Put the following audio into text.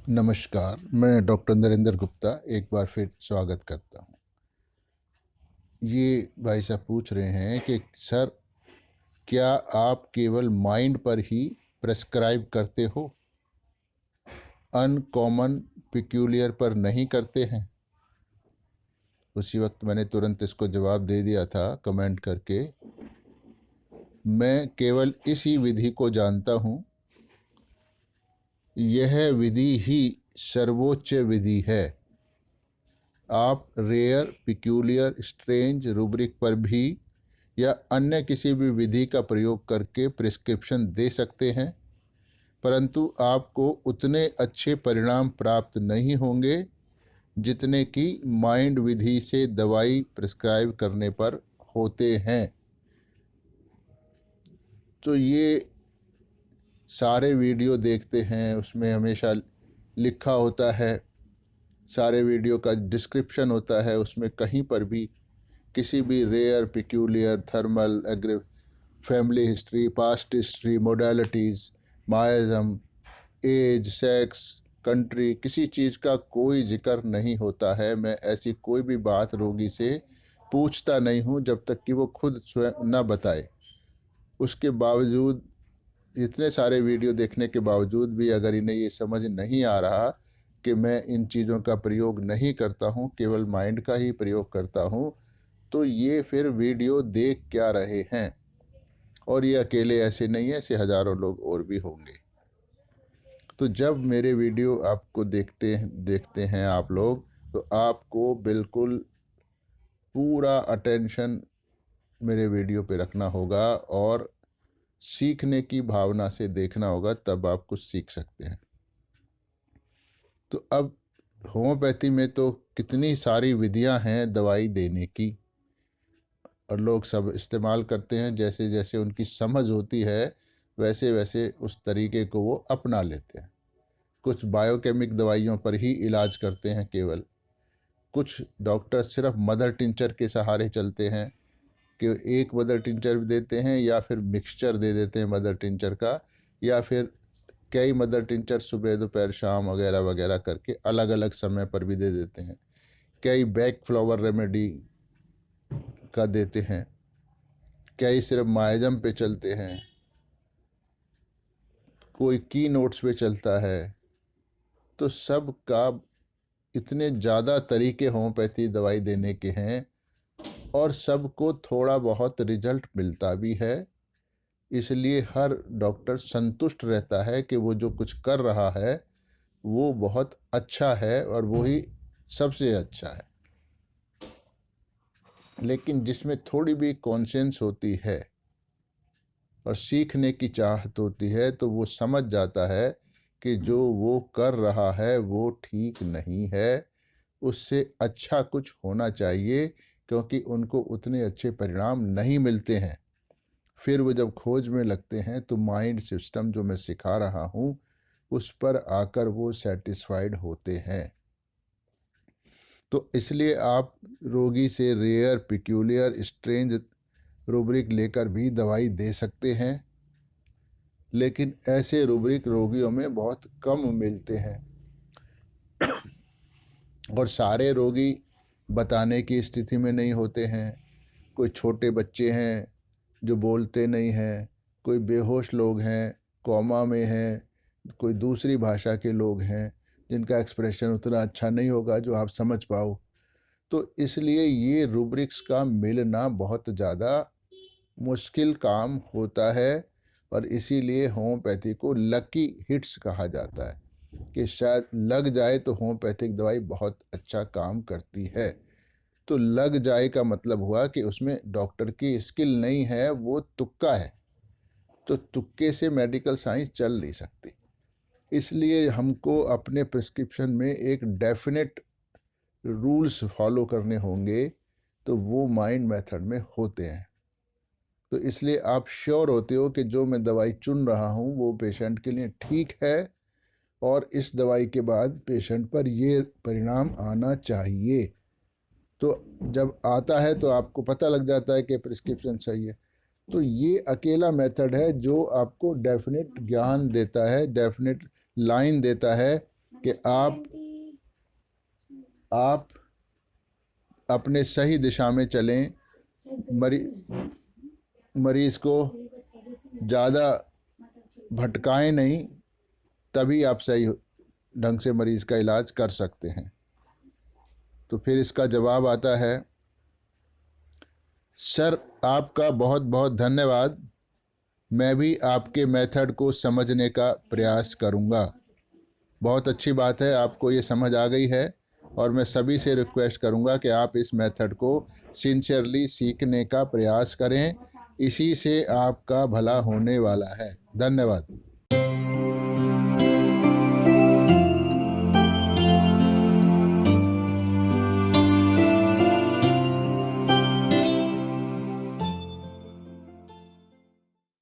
नमस्कार, मैं डॉक्टर नरेंद्र गुप्ता एक बार फिर स्वागत करता हूँ। ये भाई साहब पूछ रहे हैं कि सर, क्या आप केवल माइंड पर ही प्रेस्क्राइब करते हो, अनकॉमन पिक्यूलियर पर नहीं करते हैं? उसी वक्त मैंने तुरंत इसको जवाब दे दिया था कमेंट करके, मैं केवल इसी विधि को जानता हूँ। यह विधि ही सर्वोच्च विधि है। आप रेयर, पिक्यूलियर, स्ट्रेंज रूब्रिक पर भी या अन्य किसी भी विधि का प्रयोग करके प्रिस्क्रिप्शन दे सकते हैं, परंतु आपको उतने अच्छे परिणाम प्राप्त नहीं होंगे जितने कि माइंड विधि से दवाई प्रिस्क्राइब करने पर होते हैं। तो ये सारे वीडियो देखते हैं, उसमें हमेशा लिखा होता है, सारे वीडियो का डिस्क्रिप्शन होता है, उसमें कहीं पर भी किसी भी rare, peculiar, thermal, family history, past history, modalities, miasm, age, sex, country, किसी चीज़ का कोई जिक्र नहीं होता है। मैं ऐसी कोई भी बात रोगी से पूछता नहीं हूँ जब तक कि वो खुद स्वयं न बताए। उसके बावजूद, इतने सारे वीडियो देखने के बावजूद भी अगर इन्हें ये समझ नहीं आ रहा कि मैं इन चीज़ों का प्रयोग नहीं करता हूँ, केवल माइंड का ही प्रयोग करता हूँ, तो ये फिर वीडियो देख क्या रहे हैं? और ये अकेले ऐसे नहीं है, ऐसे हज़ारों लोग और भी होंगे। तो जब मेरे वीडियो आपको देखते हैं आप लोग, तो आपको बिल्कुल पूरा अटेंशन मेरे वीडियो पे रखना होगा और सीखने की भावना से देखना होगा, तब आप कुछ सीख सकते हैं। तो अब होम्योपैथी में तो कितनी सारी विधियां हैं दवाई देने की, और लोग सब इस्तेमाल करते हैं। जैसे जैसे उनकी समझ होती है वैसे वैसे उस तरीके को वो अपना लेते हैं। कुछ बायोकेमिक दवाइयों पर ही इलाज करते हैं केवल। कुछ डॉक्टर सिर्फ मदर टिंचर के सहारे चलते हैं कि एक मदर टिंचर देते हैं या फिर मिक्सचर दे देते हैं मदर टिंचर का, या फिर कई मदर टिंचर सुबह दोपहर शाम वगैरह वगैरह करके अलग अलग समय पर भी दे देते हैं। कई बैक फ्लावर रेमेडी का देते हैं, कई सिर्फ माइजम पे चलते हैं, कोई की नोट्स पे चलता है। तो सब का इतने ज़्यादा तरीके होम्योपैथी दवाई देने के हैं और सबको थोड़ा बहुत रिजल्ट मिलता भी है। इसलिए हर डॉक्टर संतुष्ट रहता है कि वो जो कुछ कर रहा है वो बहुत अच्छा है और वो ही सबसे अच्छा है। लेकिन जिसमें थोड़ी भी कॉन्शियस होती है और सीखने की चाहत होती है, तो वो समझ जाता है कि जो वो कर रहा है वो ठीक नहीं है, उससे अच्छा कुछ होना चाहिए, क्योंकि उनको उतने अच्छे परिणाम नहीं मिलते हैं। फिर वो जब खोज में लगते हैं तो माइंड सिस्टम जो मैं सिखा रहा हूँ उस पर आकर वो सेटिस्फाइड होते हैं। तो इसलिए आप रोगी से रेयर, पिक्यूलियर, स्ट्रेंज रूब्रिक लेकर भी दवाई दे सकते हैं, लेकिन ऐसे रूब्रिक रोगियों में बहुत कम मिलते हैं और सारे रोगी बताने की स्थिति में नहीं होते हैं। कोई छोटे बच्चे हैं जो बोलते नहीं हैं, कोई बेहोश लोग हैं, कोमा में हैं, कोई दूसरी भाषा के लोग हैं जिनका एक्सप्रेशन उतना अच्छा नहीं होगा जो आप समझ पाओ। तो इसलिए ये रूब्रिक्स का मिलना बहुत ज़्यादा मुश्किल काम होता है, और इसीलिए होम्योपैथी को लकी हिट्स कहा जाता है कि शायद लग जाए तो होम्योपैथिक दवाई बहुत अच्छा काम करती है। तो लग जाए का मतलब हुआ कि उसमें डॉक्टर की स्किल नहीं है, वो तुक्का है। तो तुक्के से मेडिकल साइंस चल नहीं सकती। इसलिए हमको अपने प्रिस्क्रिप्शन में एक डेफिनेट रूल्स फॉलो करने होंगे, तो वो माइंड मेथड में होते हैं। तो इसलिए आप श्योर होते हो कि जो मैं दवाई चुन रहा हूँ वो पेशेंट के लिए ठीक है, और इस दवाई के बाद पेशेंट पर ये परिणाम आना चाहिए। तो जब आता है तो आपको पता लग जाता है कि प्रिस्क्रिप्शन सही है। तो ये अकेला मेथड है जो आपको डेफिनेट ज्ञान देता है, डेफिनेट लाइन देता है कि आप अपने सही दिशा में चलें, मरीज़ को ज़्यादा भटकाएं नहीं, तभी आप सही ढंग से मरीज़ का इलाज कर सकते हैं। तो फिर इसका जवाब आता है, सर आपका बहुत बहुत धन्यवाद, मैं भी आपके मेथड को समझने का प्रयास करूंगा। बहुत अच्छी बात है, आपको ये समझ आ गई है, और मैं सभी से रिक्वेस्ट करूंगा कि आप इस मेथड को सिंसियरली सीखने का प्रयास करें, इसी से आपका भला होने वाला है। धन्यवाद।